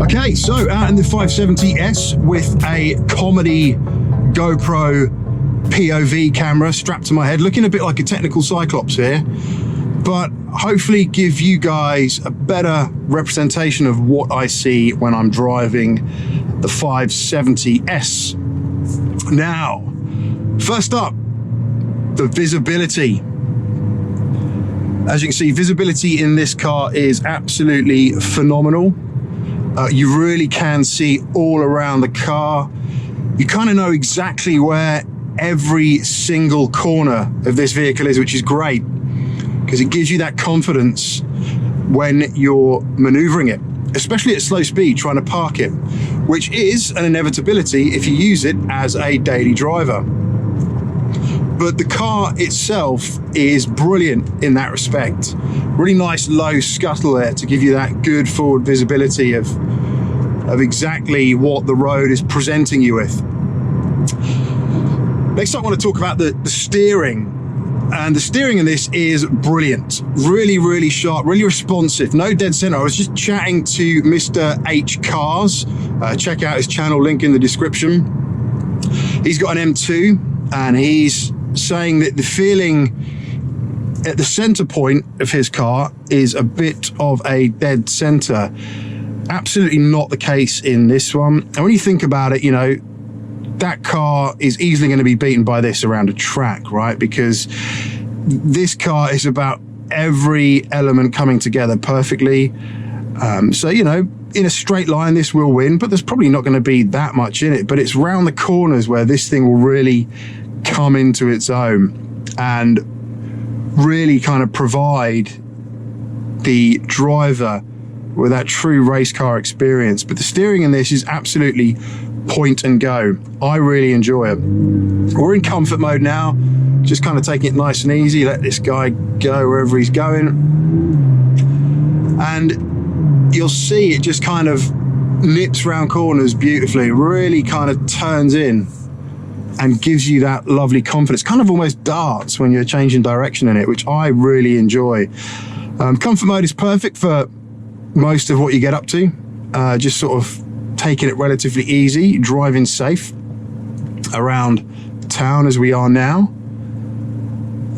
Okay, so out in the 570S with a comedy GoPro POV camera strapped to my head, looking a bit like a technical Cyclops here, but hopefully give you guys a better representation of what I see when I'm driving the 570S. Now, first up, the visibility. As you can see, visibility in this car is absolutely phenomenal. You really can see all around the car. You kind of know exactly where every single corner of this vehicle is, which is great because it gives you that confidence when you're maneuvering it, especially at slow speed, trying to park it, which is an inevitability if you use it as a daily driver. But the car itself is brilliant in that respect. Really nice low scuttle there to give you that good forward visibility of exactly what the road is presenting you with. Next I want to talk about the steering. And the steering in this is brilliant. Really, really sharp, really responsive, no dead center. I was just chatting to Mr. H Cars. Check out his channel, link in the description. He's got an M2 and he's saying that the feeling at the center point of his car is a bit of a dead center. Absolutely not the case in this one. And when you think about it, you know, that car is easily going to be beaten by this around a track, right? Because this car is about every element coming together perfectly. So, you know, in a straight line, this will win, but there's probably not going to be that much in it. But it's round the corners where this thing will really come into its own and really kind of provide the driver with that true race car experience. But the steering in this is absolutely point and go. I really enjoy it. We're in comfort mode now, just kind of taking it nice and easy. Let this guy go wherever he's going. And you'll see it just kind of nips round corners beautifully, really kind of turns in and gives you that lovely confidence. Kind of almost darts when you're changing direction in it, which I really enjoy. Comfort mode is perfect for most of what you get up to. Just sort of taking it relatively easy, driving safe around town as we are now.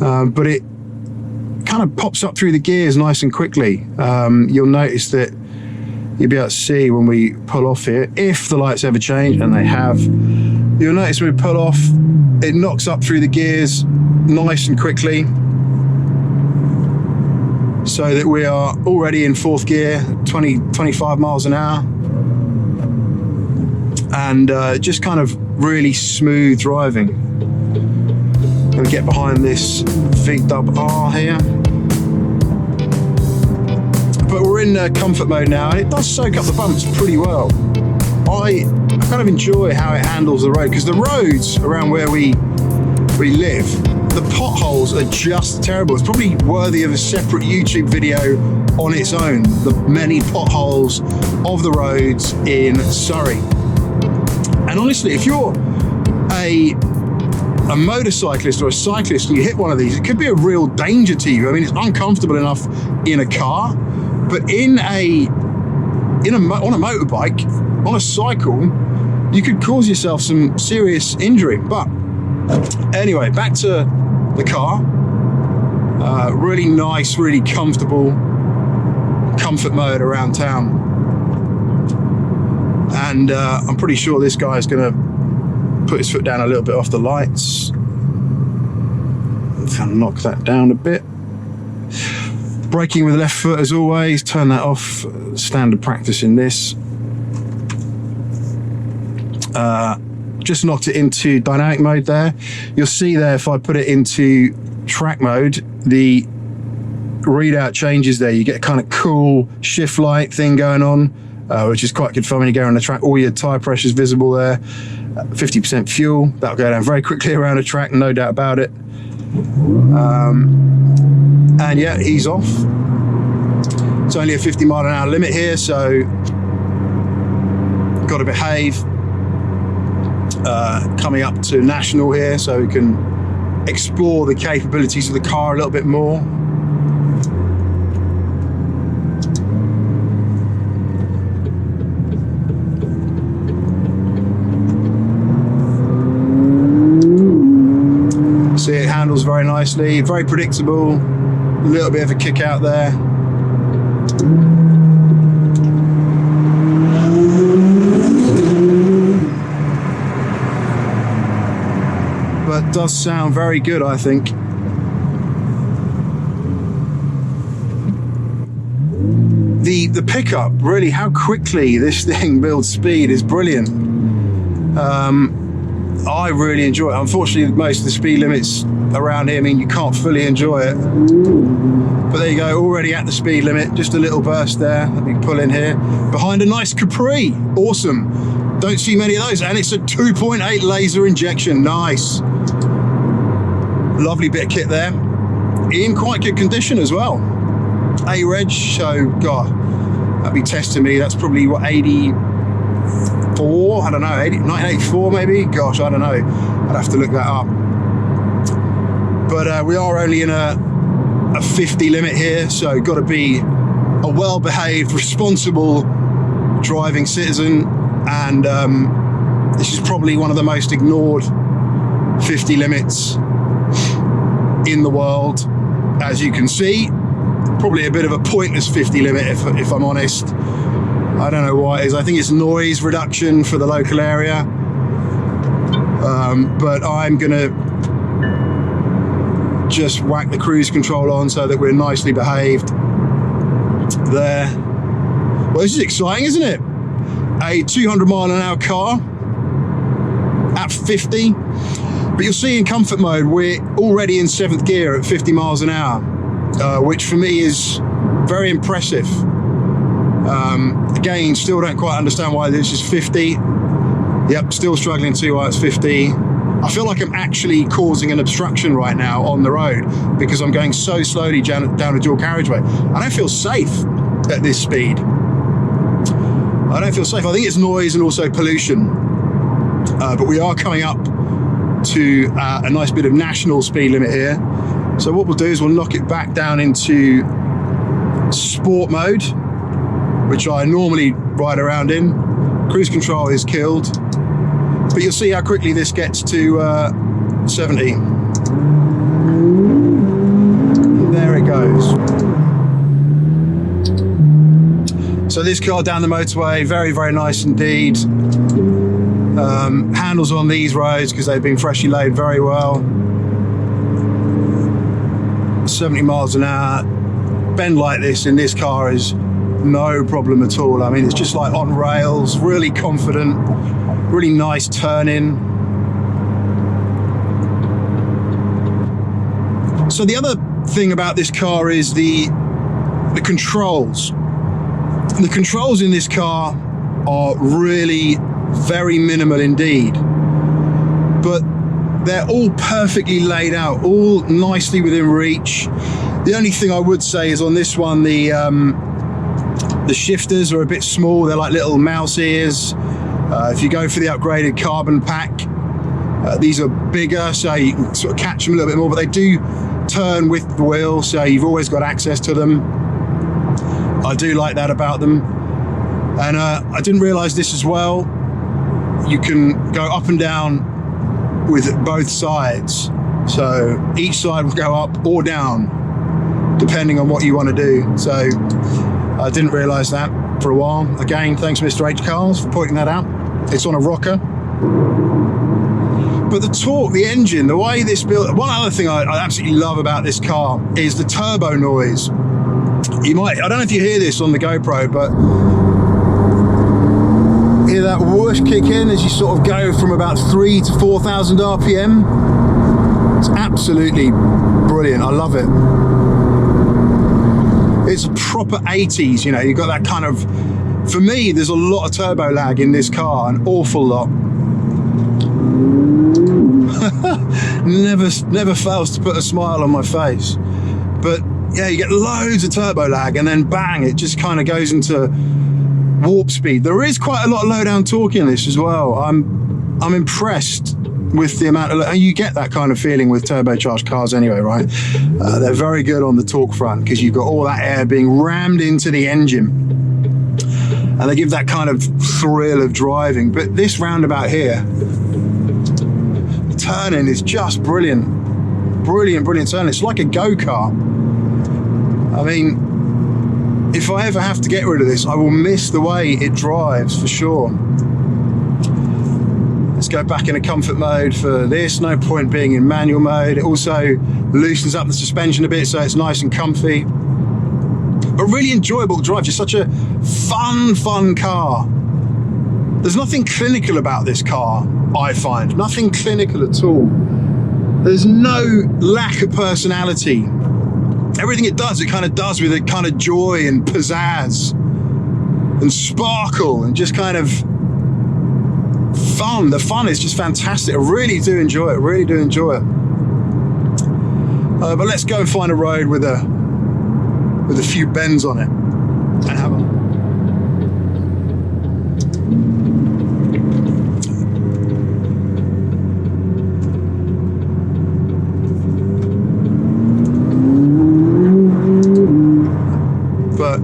But it kind of pops up through the gears nice and quickly. You'll notice that you'll be able to see when we pull off here, if the lights ever change, and they have, you'll notice when we pull off, it knocks up through the gears nice and quickly, so that we are already in fourth gear, 25 miles an hour. And just kind of really smooth driving. Gonna get behind this VWR here. But we're in comfort mode now, and it does soak up the bumps pretty well. I kind of enjoy how it handles the road, because the roads around where we live, the potholes are just terrible. It's probably worthy of a separate YouTube video on its own, the many potholes of the roads in Surrey. And honestly, if you're a motorcyclist or a cyclist and you hit one of these, it could be a real danger to you. I mean, it's uncomfortable enough in a car, but on a motorbike, on a cycle, you could cause yourself some serious injury. But anyway, back to the car. Really nice, really comfortable comfort mode around town. And I'm pretty sure this guy is going to put his foot down a little bit off the lights. Kind of knock that down a bit. Braking with the left foot as always, turn that off, standard practice in this. Just knocked it into dynamic mode there. You'll see there, if I put it into track mode, the readout changes there. You get a kind of cool shift light thing going on, which is quite good fun when you go on the track. All your tire pressure is visible there. 50% fuel, that'll go down very quickly around a track, no doubt about it. And yeah, ease off. It's only a 50 mile an hour limit here, so got to behave. Coming up to national here, so we can explore the capabilities of the car a little bit more. nicely, very predictable, a little bit of a kick out there. But does sound very good, I think. The pickup, really, how quickly this thing builds speed is brilliant. I really enjoy it. Unfortunately, most of the speed limits around here mean you can't fully enjoy it. But there you go, already at the speed limit, just a little burst there. Let me pull in here. Behind a nice Capri, awesome. Don't see many of those, and it's a 2.8 laser injection, nice. Lovely bit of kit there. In quite good condition as well. A-reg, so, God, that'd be testing me. That's probably, what, 84? I don't know, 1984 maybe? Gosh, I don't know. I'd have to look that up. But we are only in a 50 limit here, so got to be a well-behaved, responsible driving citizen. And this is probably one of the most ignored 50 limits in the world, as you can see. Probably a bit of a pointless 50 limit, if I'm honest. I don't know why it is. I think it's noise reduction for the local area. But I'm gonna just whack the cruise control on so that we're nicely behaved there. Well, this is exciting, isn't it? A 200-mile-an-hour car at 50. But you'll see in comfort mode, we're already in 7th gear at 50 miles an hour, which for me is very impressive. Again, still don't quite understand why this is 50. Yep, still struggling to why it's 50. I feel like I'm actually causing an obstruction right now on the road because I'm going so slowly down a dual carriageway. I don't feel safe at this speed. I don't feel safe. I think it's noise and also pollution. But we are coming up to a nice bit of national speed limit here. So what we'll do is we'll knock it back down into sport mode, which I normally ride around in. Cruise control is killed. But you'll see how quickly this gets to 70. There it goes. So this car down the motorway, very, very nice indeed. Handles on these roads because they've been freshly laid very well. 70 miles an hour. Bend like this in this car is no problem at all. I mean, it's just like on rails, really confident, really nice turning. So the other thing about this car is the controls. The controls in this car are really very minimal indeed, but they're all perfectly laid out, all nicely within reach. The only thing I would say is on this one, the shifters are a bit small. They're like little mouse ears. If you go for the upgraded carbon pack, these are bigger, so you can sort of catch them a little bit more, but they do turn with the wheel, so you've always got access to them. I do like that about them. And I didn't realize this as well. You can go up and down with both sides. So each side will go up or down, depending on what you want to do. So I didn't realize that for a while. Again, thanks Mr. H Cars for pointing that out. It's on a rocker. But the torque, the engine, the way this built, one other thing I absolutely love about this car is the turbo noise. You might, I don't know if you hear this on the GoPro, but hear that whoosh kick in as you sort of go from about 3,000 to 4,000 RPM. It's absolutely brilliant. I love it. It's a proper 80s, you know, you've got that kind of, for me, there's a lot of turbo lag in this car, an awful lot. never fails to put a smile on my face. But yeah, you get loads of turbo lag and then bang, it just kind of goes into warp speed. There is quite a lot of low down torque in this as well. I'm impressed with the amount of, and you get that kind of feeling with turbocharged cars anyway, right? They're very good on the torque front because you've got all that air being rammed into the engine, and they give that kind of thrill of driving. But this roundabout here, the turning is just brilliant. brilliant, brilliant turn. It's like a go-kart. I mean, if I ever have to get rid of this, I will miss the way it drives for sure. Let's go back into comfort mode for this. No point being in manual mode. It also loosens up the suspension a bit so it's nice and comfy. But really enjoyable to drive. Just such a fun car. There's nothing clinical about this car, I find. Nothing clinical at all. There's no lack of personality. Everything it does, it kind of does with a kind of joy and pizzazz and sparkle and just kind of fun. The fun is just fantastic. I really do enjoy it. Really do enjoy it. But let's go and find a road with a few bends on it and have a. But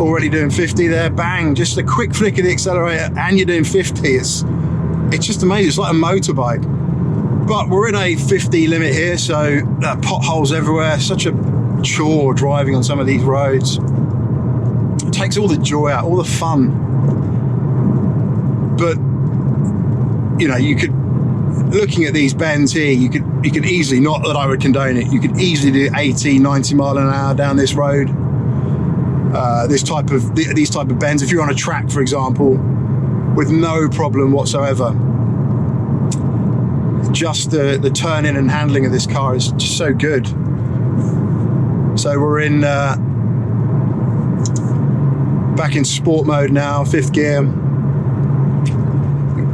already doing 50 there, bang, just a quick flick of the accelerator and you're doing 50. It's just amazing. It's like a motorbike. But we're in a 50 limit here, so potholes everywhere. Such a chore driving on some of these roads. It takes all the joy out, all the fun. But you know, you could, looking at these bends here, you could easily, not that I would condone it, you could easily do 80, 90 mile an hour down this road. These type of bends, if you're on a track, for example, with no problem whatsoever. Just the turning and handling of this car is just so good. So we're in back in sport mode now, 5th gear.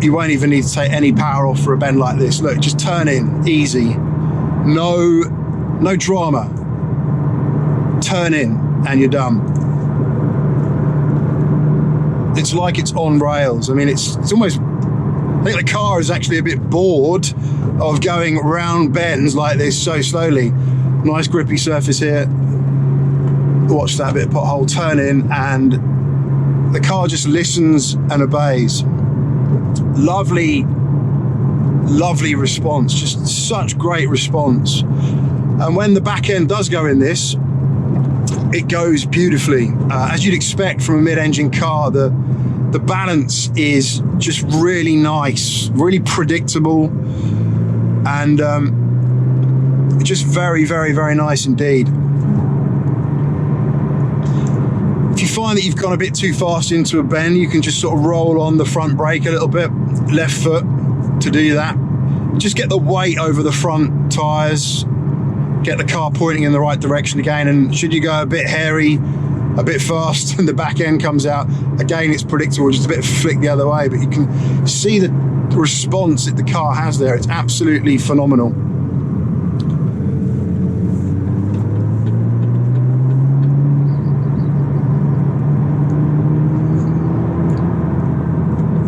You won't even need to take any power off for a bend like this. Look, just turn in, easy. No drama. Turn in and you're done. It's like it's on rails. I mean, it's almost, I think the car is actually a bit bored of going round bends like this so slowly. Nice grippy surface here. Watch that bit of pothole, turn in, and the car just listens and obeys. Lovely response, just such great response. And when the back end does go in this, it goes beautifully. As you'd expect from a mid-engine car, the balance is just really nice, really predictable, and just very, very, very nice indeed. If you find that you've gone a bit too fast into a bend, you can just sort of roll on the front brake a little bit, left foot to do that. Just get the weight over the front tyres, get the car pointing in the right direction again, and should you go a bit hairy, a bit fast, and the back end comes out, again it's predictable, just a bit of flick the other way, but you can see the response that the car has there. It's absolutely phenomenal.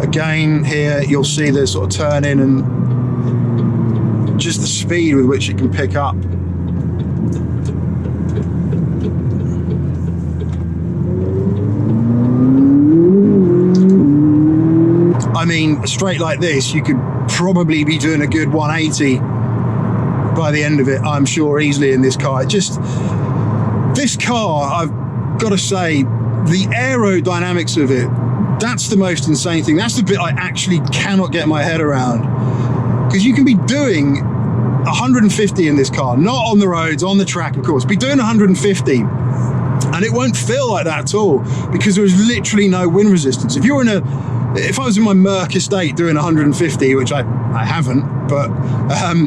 Again, here you'll see the sort of turn in and just the speed with which it can pick up. I mean, straight like this, you could probably be doing a good 180 by the end of it, I'm sure, easily in this car. This car, I've got to say, the aerodynamics of it, that's the most insane thing. That's the bit I actually cannot get my head around. Because you can be doing 150 in this car, not on the roads, on the track, of course. Be doing 150, and it won't feel like that at all, because there is literally no wind resistance. If I was in my Merc estate doing 150, which I haven't, but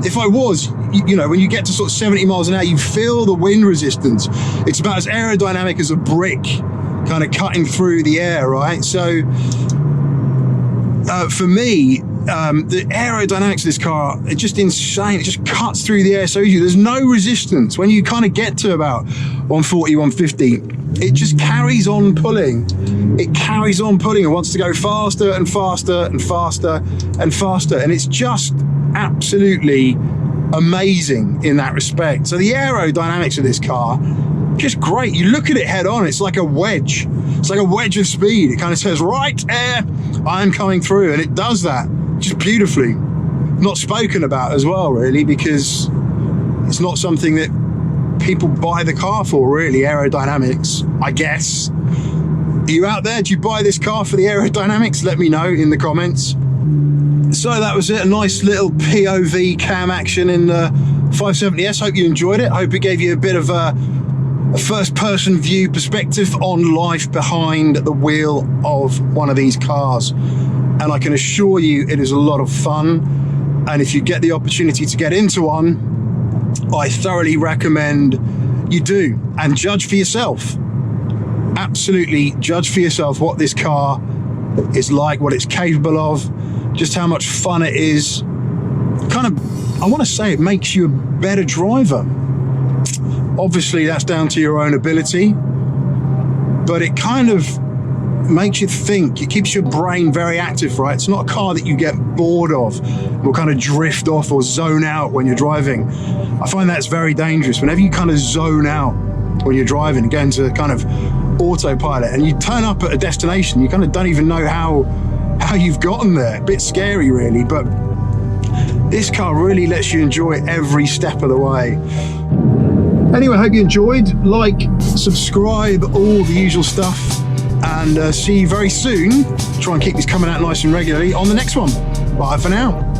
if I was, you know, when you get to sort of 70 miles an hour, you feel the wind resistance. It's about as aerodynamic as a brick, kind of cutting through the air, right? So for me, the aerodynamics of this car, it's just insane. It just cuts through the air so easy. There's no resistance. When you kind of get to about 140, 150, it just carries on pulling. It carries on pulling and wants to go faster and faster and faster and faster. And it's just absolutely amazing in that respect. So the aerodynamics of this car, just great. You look at it head on, it's like a wedge. It's like a wedge of speed. It kind of says, right, air, I'm coming through. And it does that just beautifully. not spoken about as well, really, because it's not something that people buy the car for, really. Aerodynamics, I guess. Are you out there? Do you buy this car for the aerodynamics? Let me know in the comments. So that was it, a nice little POV cam action in the 570S. Hope you enjoyed it. Hope it gave you a bit of a first person view perspective on life behind the wheel of one of these cars. And I can assure you it is a lot of fun. And if you get the opportunity to get into one, I thoroughly recommend you do, and judge for yourself. Absolutely judge for yourself what this car is like, what it's capable of, just how much fun it is. Kind of, I want to say it makes you a better driver. Obviously that's down to your own ability, but it kind of makes you think. It keeps your brain very active, right? It's not a car that you get bored of or kind of drift off or zone out when you're driving. I find that's very dangerous. Whenever you kind of zone out when you're driving, get into kind of autopilot, and you turn up at a destination, you kind of don't even know how you've gotten there. A bit scary, really, but this car really lets you enjoy every step of the way. Anyway, I hope you enjoyed. Like, subscribe, all the usual stuff, and see you very soon. Try and keep these coming out nice and regularly on the next one. Bye for now.